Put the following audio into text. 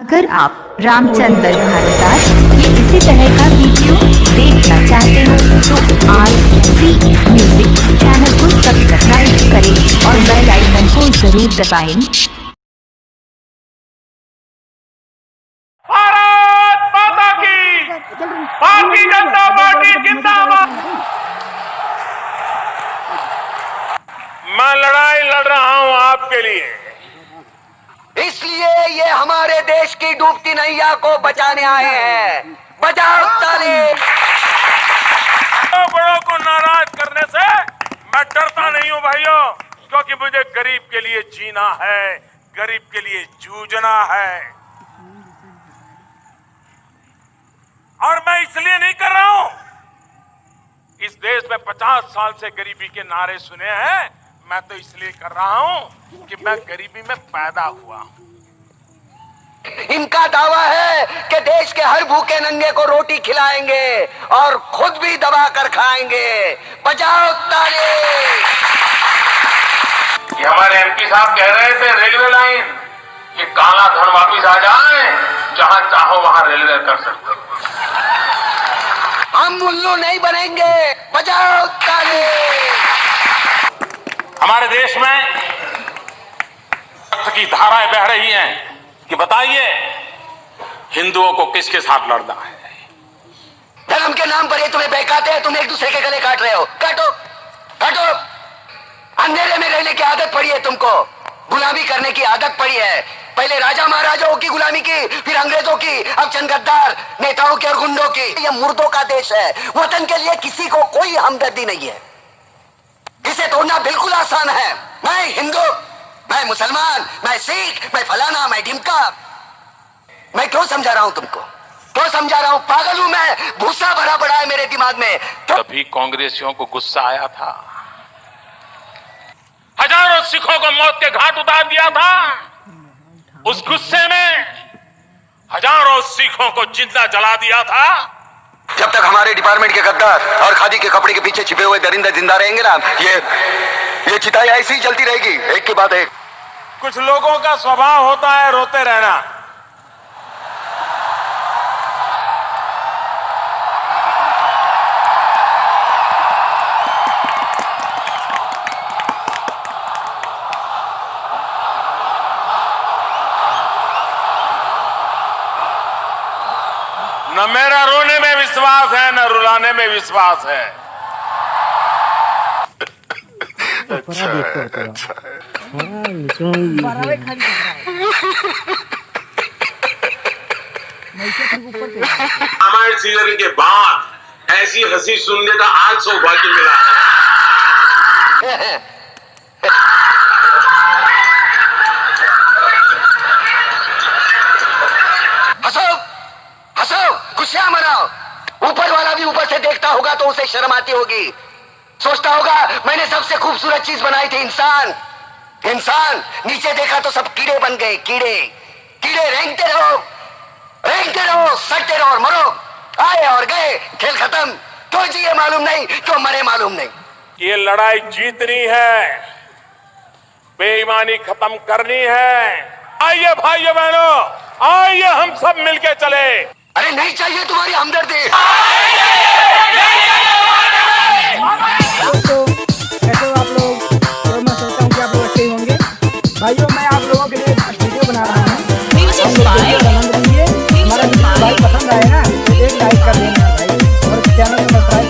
अगर आप रामचंद्र भारद्वाज की इसी तरह का वीडियो देखना चाहते हो तो RC म्यूजिक चैनल को सब्सक्राइब करें और बेल आइकन को जरूर दबाएं। भारत माता की, भारतीय जनता पार्टी जिंदाबाद। मैं लड़ाई लड़ रहा हूं आपके लिए, इसलिए ये हमारे देश की डूबती नैया को बचाने आए हैं। बजाओ ताली। बड़ों को नाराज करने से मैं डरता नहीं हूं भाइयों, क्योंकि मुझे गरीब के लिए जीना है, गरीब के लिए जूझना है। और मैं इसलिए नहीं कर रहा हूं, इस देश में 50 साल से गरीबी के नारे सुने हैं। मैं तो इसलिए कर रहा हूं कि मैं गरीबी में पैदा हुआ हूं। इनका दावा है कि देश के हर भूखे नंगे को रोटी खिलाएंगे और खुद भी दबा कर खाएंगे। बजाओ ताली। ये हमारे MP साहब कह रहे थे रेलवे लाइन, कि काला धन वापिस आ जाए, जहां चाहो वहां रेलवे कर सकते। हम उल्लू नहीं बनेंगे। बजाओ ताली। हमारे देश में रक्त की धाराएं बह रही हैं कि बताइए हिंदुओं को किसके साथ लड़ना है। धर्म के नाम पर ये तुम्हें बहकाते हैं, तुम एक दूसरे के गले काट रहे हो। काटो काटो। अंधेरे में रहने की आदत पड़ी है तुमको, गुलामी करने की आदत पड़ी है। पहले राजा महाराजाओं की गुलामी की, फिर अंग्रेजों की, अब चंद गद्दार नेताओं की और गुंडों की। यह मुर्दों का देश है। वतन के लिए किसी को कोई हमदर्दी नहीं है। इसे तोड़ना बिल्कुल आसान है। मैं हिंदू, मैं मुसलमान, मैं सिख, मैं फलाना, मैं ढिमका। मैं क्यों समझा रहा हूं तुमको, क्यों समझा रहा हूं? पागल हूं मैं, भूसा भरा पड़ा है मेरे दिमाग में। तभी कांग्रेसियों को गुस्सा आया था, हजारों सिखों को मौत के घाट उतार दिया था। उस गुस्से में हजारों सिखों को जिंदा जला दिया था। जब तक हमारे डिपार्टमेंट के गद्दार और खादी के कपड़े के पीछे छिपे हुए दरिंदे जिंदा रहेंगे ना, ये चिताएं ऐसी ही जलती रहेगी, एक के बाद एक। कुछ लोगों का स्वभाव होता है रोते रहना। न मेरा रोने में विश्वास है, न रुलाने में विश्वास है। अच्छा है। रामायण सीजन के बाद ऐसी हंसी सुनने का आज सौभाग्य मिला है। हंसो हंसो, खुशियां मनाओ। ऊपर वाला भी ऊपर से देखता होगा तो उसे शर्म आती होगी। सोचता होगा मैंने सबसे खूबसूरत चीज बनाई थी, इंसान। इंसान नीचे देखा तो सब कीड़े बन गए। कीड़े कीड़े रेंगते रहो, सड़ते रहो और मरो। आए और गए, खेल खत्म। क्यों जिए मालूम नहीं, क्यों मरे मालूम नहीं। ये लड़ाई जीतनी है, बेईमानी खत्म करनी है। आइए भाइयों बहनों, आइए हम सब मिलके चले। अरे नहीं चाहिए तुम्हारी हमदर्दी। दोस्तों कैसे हो आप लोग? तो मैं सोचता हूँ कि आप लोग अच्छे ही होंगे। भाइयों मैं आप लोगों के लिए वीडियो बना रहा हूँ, आनंद लीजिए। हमारा वीडियो भाई पसंद आए ना तो एक लाइक कर देना भाई, और चैनल को सब्सक्राइब